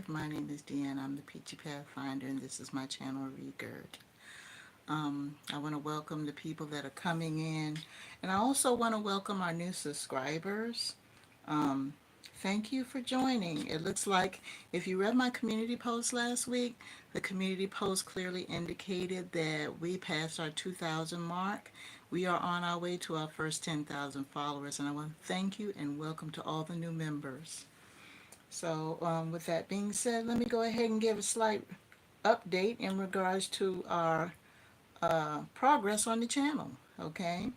life. My name is Deanne. I'm the PeachyPathfinder, and this is my channel, REGGIRT. I want to welcome the people that are coming in, and I also want to welcome our new subscribers. Um, Thank you for joining. It looks like if you read my community post last week, the community post clearly indicated that we passed our 2,000 mark. We are on our way to our first 10,000 followers, and I want to thank you and welcome to all the new members. So, with that being said, let me go ahead and give a slight update in regards to our progress on the channel. Okay,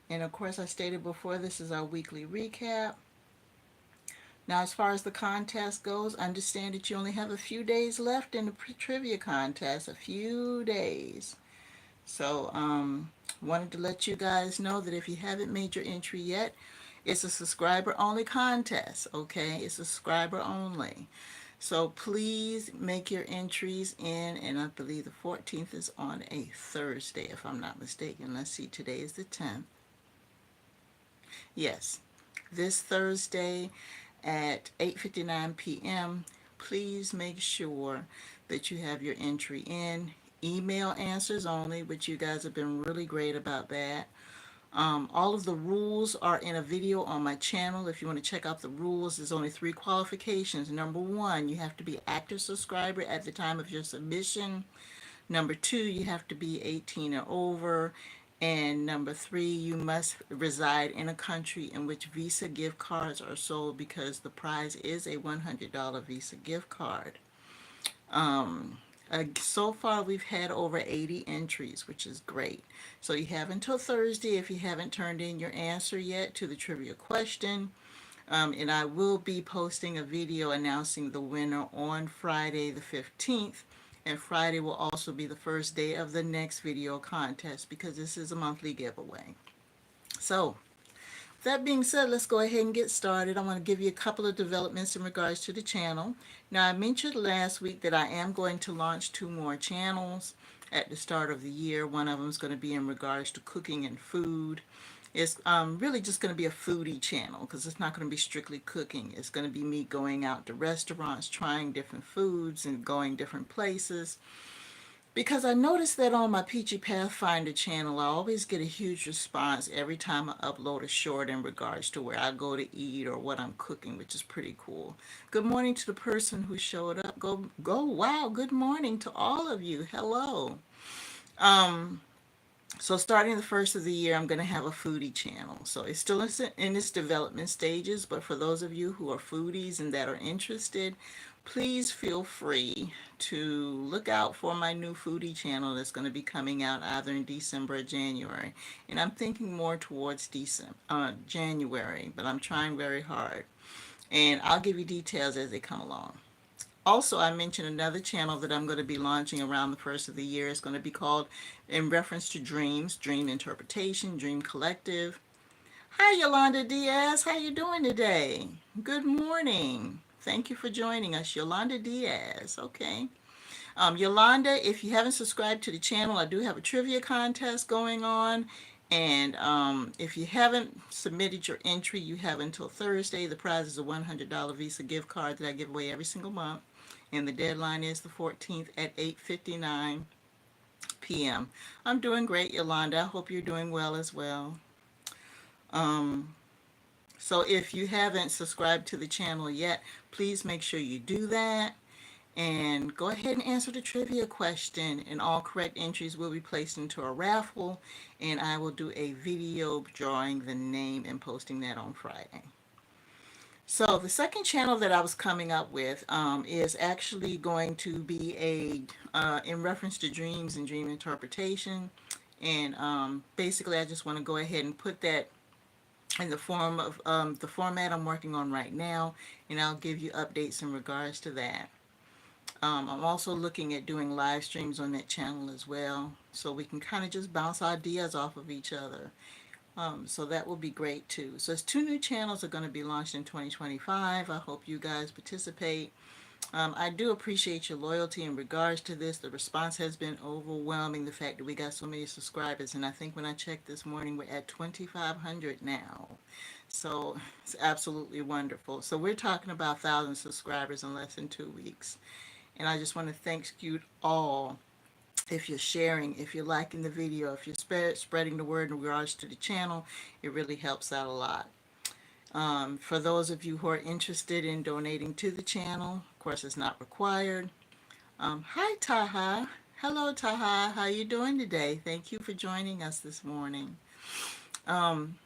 and of course, I stated before this is our weekly recap. Now, as far as the contest goes, understand that you only have a few days left in the trivia contest, a few days. So, wanted to let you guys know that if you haven't made your entry yet, it's a subscriber only contest, okay? It's subscriber only. So please make your entries in, and I believe the 14th is on a Thursday, if I'm not mistaken. Let's see, today is the 10th. Yes, this Thursday at 8:59 p.m. Please make sure that you have your entry in. Email answers only, which you guys have been really great about that. All of the rules are in a video on my channel. If you want to check out the rules, there's only 3 qualifications. Number 1, you have to be an active subscriber at the time of your submission. Number 2, you have to be 18 or over. And number 3, you must reside in a country in which Visa gift cards are sold, because the prize is a $100 Visa gift card. So far we've had over 80 entries, which is great. So you have until Thursday if you haven't turned in your answer yet to the trivia question. And I will be posting a video announcing the winner on Friday the 15th. And Friday will also be the first day of the next video contest, because this is a monthly giveaway. So, that being said, let's go ahead and get started. I want to give you a couple of developments in regards to the channel. Now, I mentioned last week that I am going to launch 2 more channels at the start of the year. One of them is going to be in regards to cooking and food. It's really just going to be a foodie channel, because it's not going to be strictly cooking. It's going to be me going out to restaurants, trying different foods and going different places. Because I noticed that on my Peachy Pathfinder channel, I always get a huge response every time I upload a short in regards to where I go to eat or what I'm cooking, which is pretty cool. Good morning to the person who showed up. Wow, good morning to all of you. Hello. Um, so starting the first of the year, I'm going to have a foodie channel. So it's still in its development stages, but for those of you who are foodies and that are interested, please feel free to look out for my new foodie channel that's going to be coming out either in December or January. And I'm thinking more towards January, but I'm trying very hard. And I'll give you details as they come along. Also, I mentioned another channel that I'm going to be launching around the first of the year. It's going to be called, in reference to dreams, Dream Interpretation, Dream Collective. Hi, Yolanda Diaz. How you doing today? Good morning. Thank you for joining us, Yolanda Diaz. Okay. Yolanda, if you haven't subscribed to the channel, I do have a trivia contest going on. And if you haven't submitted your entry, you have until Thursday. The prize is a $100 Visa gift card that I give away every single month. And the deadline is the 14th at 8:59 p.m. I'm doing great, Yolanda. I hope you're doing well as well. Um, so if you haven't subscribed to the channel yet, please make sure you do that. And go ahead and answer the trivia question, and all correct entries will be placed into a raffle, and I will do a video drawing the name and posting that on Friday. So the second channel that I was coming up with is actually going to be in reference to dreams and dream interpretation. And basically I just want to go ahead and put that in the form of the format I'm working on right now, and I'll give you updates in regards to that. I'm also looking at doing live streams on that channel as well, so we can kind of just bounce ideas off of each other. So that will be great too. So it's 2 new channels are going to be launched in 2025. I hope you guys participate. I do appreciate your loyalty in regards to this. The response has been overwhelming, the fact that we got so many subscribers, and I think when I checked this morning we're at 2,500 now. So it's absolutely wonderful. So we're talking about 1,000 subscribers in less than 2 weeks. And I just want to thank you all. If you're sharing, if you're liking the video, if you're spreading the word in regards to the channel, it really helps out a lot. For those of you who are interested in donating to the channel, of course it's not required. Hi Taha. Hello Taha. How you doing today? Thank you for joining us this morning. Um,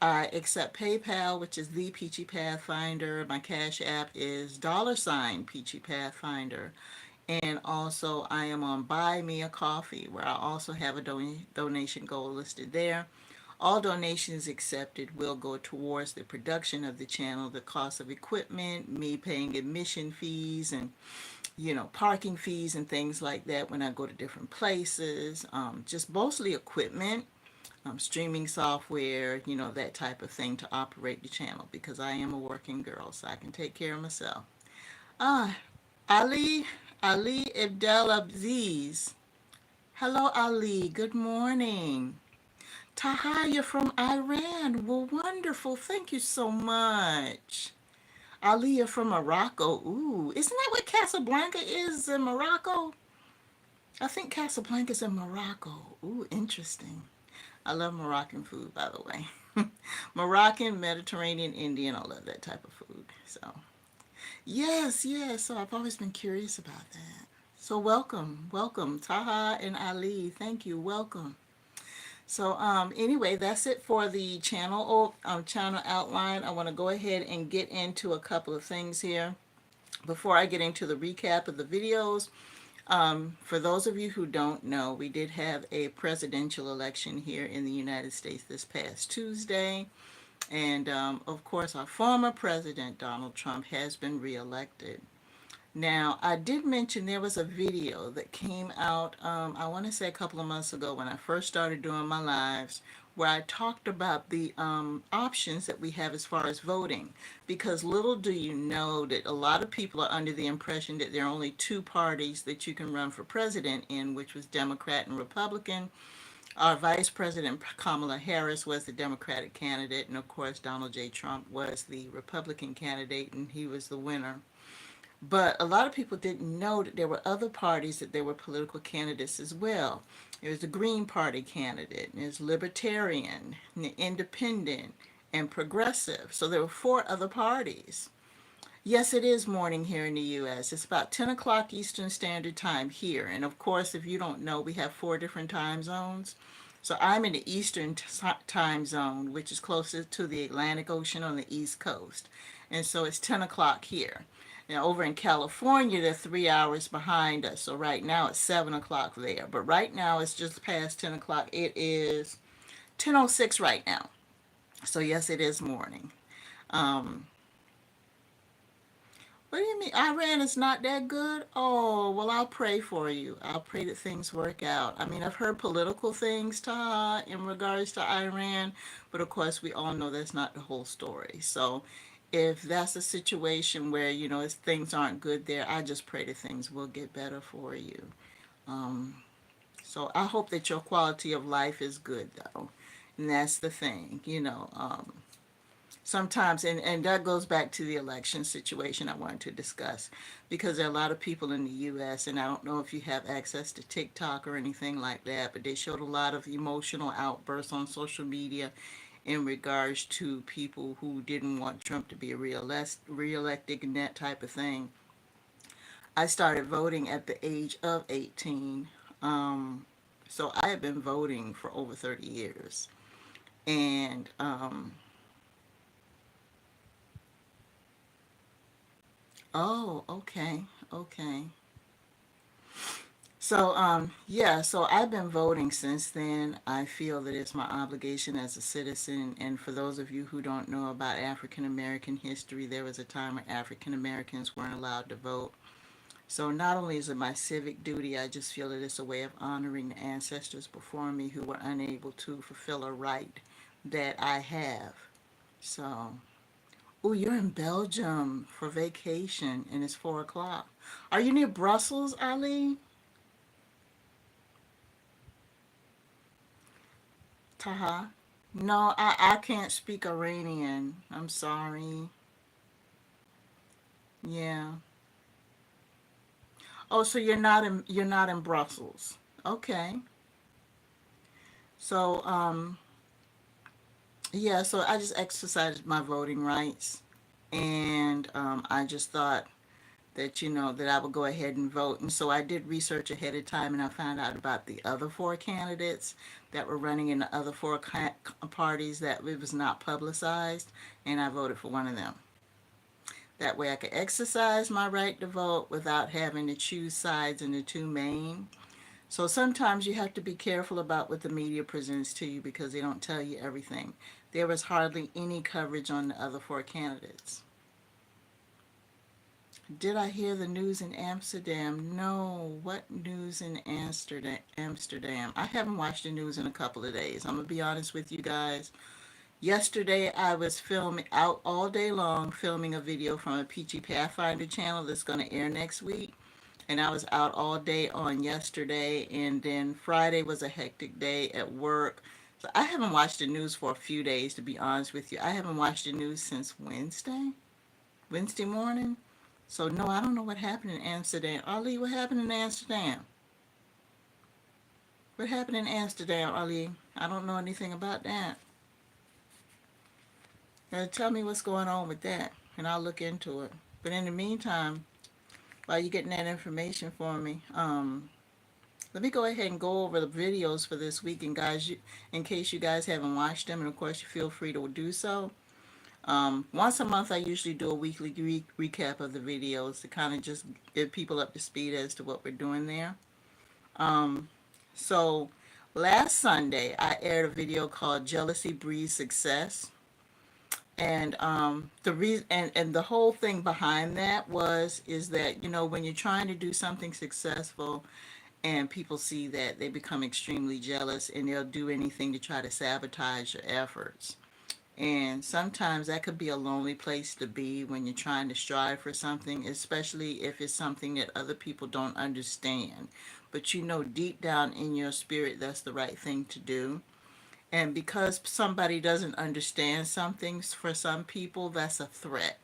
I accept PayPal, which is the Peachy Pathfinder. My Cash App is $PeachyPathfinder. And also, I am on Buy Me a Coffee, where I also have a donation goal listed there. All donations accepted will go towards the production of the channel, the cost of equipment, me paying admission fees, and parking fees and things like that when I go to different places. Just mostly equipment, streaming software, that type of thing to operate the channel because I am a working girl, so I can take care of myself. Ah, Ali, Ali Abdel Abziz. Hello, Ali. Good morning. Tahaya from Iran. Well, wonderful. Thank you so much. Aliyah from Morocco. Ooh, isn't that what Casablanca is in Morocco? I think Casablanca's in Morocco. Ooh, interesting. I love Moroccan food, by the way. Moroccan, Mediterranean, Indian, I love that type of food. So, yes, yes. So I've always been curious about that. So welcome, welcome, Taha and Ali. Thank you. Welcome. So anyway, that's it for the channel outline. I want to go ahead and get into a couple of things here before I get into the recap of the videos. For those of you who don't know, we did have a presidential election here in the United States this past Tuesday. And of course, our former president, Donald Trump, has been reelected. Now, I did mention there was a video that came out, I want to say a couple of months ago when I first started doing my lives, where I talked about the options that we have as far as voting. Because little do you know that a lot of people are under the impression that there are only two parties that you can run for president in, which was Democrat and Republican. Our Vice President Kamala Harris was the Democratic candidate, and of course Donald J. Trump was the Republican candidate, and he was the winner. But a lot of people didn't know that there were other parties, that there were political candidates as well. There's the Green Party candidate, and there's Libertarian, and Independent, and Progressive. So there were four other parties. Yes, it is morning here in the U.S. It's about 10 o'clock Eastern Standard Time here. And of course, if you don't know, we have four different time zones. So I'm in the Eastern time zone, which is closest to the Atlantic Ocean on the East Coast. And so it's 10 o'clock here. Now, over in California, they're 3 hours behind us. So right now it's 7 o'clock there. But right now it's just past 10 o'clock. It is 10:06 right now. So yes, it is morning. Um, what do you mean? Iran is not that good? Oh, well, I'll pray for you. I'll pray that things work out. I mean, I've heard political things, in regards to Iran, but of course, we all know that's not the whole story. So, if that's a situation where, things aren't good there, I just pray that things will get better for you. Um, so, I hope that your quality of life is good, though. And that's the thing, sometimes, and that goes back to the election situation I wanted to discuss, because there are a lot of people in the U.S., and I don't know if you have access to TikTok or anything like that, but they showed a lot of emotional outbursts on social media in regards to people who didn't want Trump to be reelected and that type of thing. I started voting at the age of 18, so I have been voting for over 30 years. And oh, okay, okay. So, yeah, so I've been voting since then. I feel that it's my obligation as a citizen. And for those of you who don't know about African American history, there was a time when African Americans weren't allowed to vote. So not only is it my civic duty, I just feel that it's a way of honoring the ancestors before me who were unable to fulfill a right that I have. So, oh, you're in Belgium for vacation and it's 4 o'clock. Are you near Brussels, Ali? Taha? No, I can't speak Iranian. I'm sorry. Yeah. Oh, so you're not in Brussels. Okay. So yeah, so I just exercised my voting rights, and I just thought that that I would go ahead and vote. And so I did research ahead of time, and I found out about the other four candidates that were running in the other four parties that it was not publicized, and I voted for one of them. That way I could exercise my right to vote without having to choose sides in the two main. So sometimes you have to be careful about what the media presents to you because they don't tell you everything. There was hardly any coverage on the other four candidates. Did I hear the news in Amsterdam? No. What news in Amsterdam? I haven't watched the news in a couple of days. I'm gonna be honest with you guys. Yesterday I was filming out all day long filming a video from a PeachyPathfinder channel that's gonna air next week. And I was out all day on yesterday, and then Friday was a hectic day at work. So I haven't watched the news for a few days, to be honest with you. I haven't watched the news since Wednesday morning. So no, I don't know what happened in Amsterdam. Ali, what happened in Amsterdam? What happened in Amsterdam, Ali? I don't know anything about that. Tell me what's going on with that, and I'll look into it. But in the meantime, while you're getting that information for me, let me go ahead and go over the videos for this week, and guys, in case you guys haven't watched them, and of course you feel free to do so. Once a month, I usually do a weekly recap of the videos to kind of just get people up to speed as to what we're doing there. Um, so last Sunday, I aired a video called "Jealousy Breeds Success," and the reason and the whole thing behind that is that when you're trying to do something successful and people see that, they become extremely jealous and they'll do anything to try to sabotage your efforts. And sometimes that could be a lonely place to be when you're trying to strive for something, especially if it's something that other people don't understand. But deep down in your spirit that's the right thing to do. And because somebody doesn't understand something, for some people, that's a threat,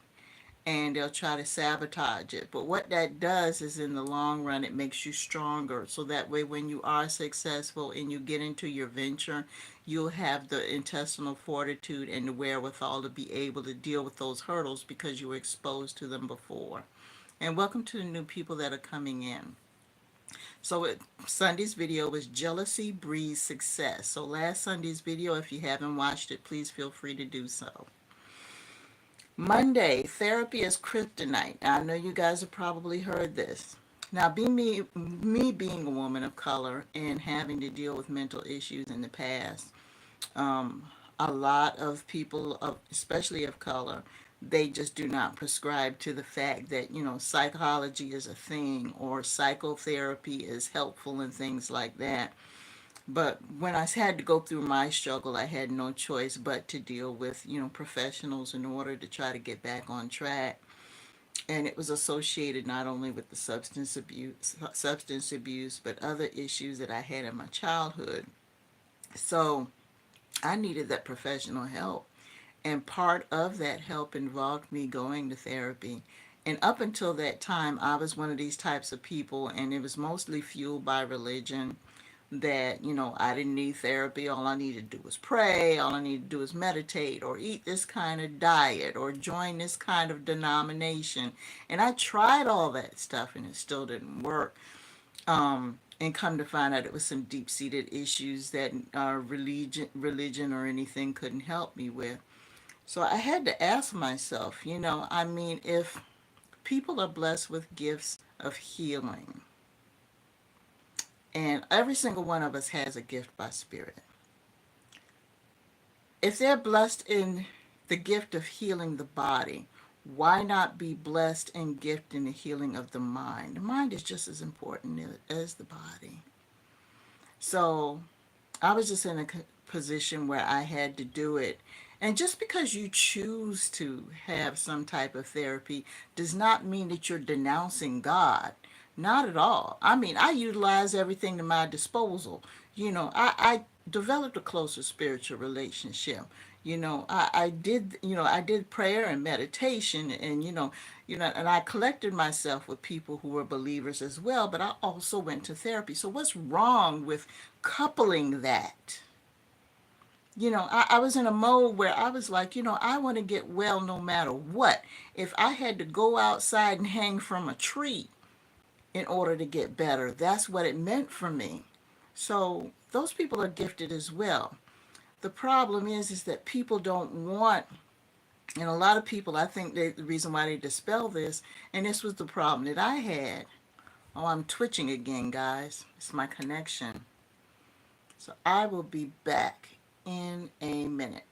and they'll try to sabotage it. But what that does is, in the long run, it makes you stronger. So that way, when you are successful and you get into your venture, you'll have the intestinal fortitude and the wherewithal to be able to deal with those hurdles because you were exposed to them before. And welcome to the new people that are coming in. So Sunday's video was Jealousy Breeds Success. So last Sunday's video, if you haven't watched it, please feel free to do so. Monday, therapy is kryptonite. Now, I know you guys have probably heard this. Now, me being a woman of color and having to deal with mental issues in the past, um, a lot of people, especially of color, they just do not prescribe to the fact that, psychology is a thing or psychotherapy is helpful and things like that. But when I had to go through my struggle, I had no choice but to deal with, professionals in order to try to get back on track. And it was associated not only with the substance abuse, but other issues that I had in my childhood. So I needed that professional help. And part of that help involved me going to therapy. And up until that time, I was one of these types of people, and it was mostly fueled by religion, that I didn't need therapy. All I needed to do was pray. All I needed to do was meditate or eat this kind of diet or join this kind of denomination. And I tried all that stuff and it still didn't work. And come to find out, it was some deep-seated issues that religion or anything couldn't help me with. So I had to ask myself, if people are blessed with gifts of healing, and every single one of us has a gift by spirit. If they're blessed in the gift of healing the body, why not be blessed and gift in the healing of the mind? The mind is just as important as the body. So I was just in a position where I had to do it. And just because you choose to have some type of therapy does not mean that you're denouncing God. Not at all. I mean, I utilize everything to my disposal. developed a closer spiritual relationship. I did, I did prayer and meditation, and and I collected myself with people who were believers as well, but I also went to therapy. So what's wrong with coupling that? I was in a mode where I was like, I want to get well no matter what. If I had to go outside and hang from a tree in order to get better, that's what it meant for me. So those people are gifted as well. The problem is that people don't want, and a lot of people, I think the reason why they dispel this, and this was the problem that I had. Oh, I'm twitching again, guys. It's my connection. So I will be back in a minute.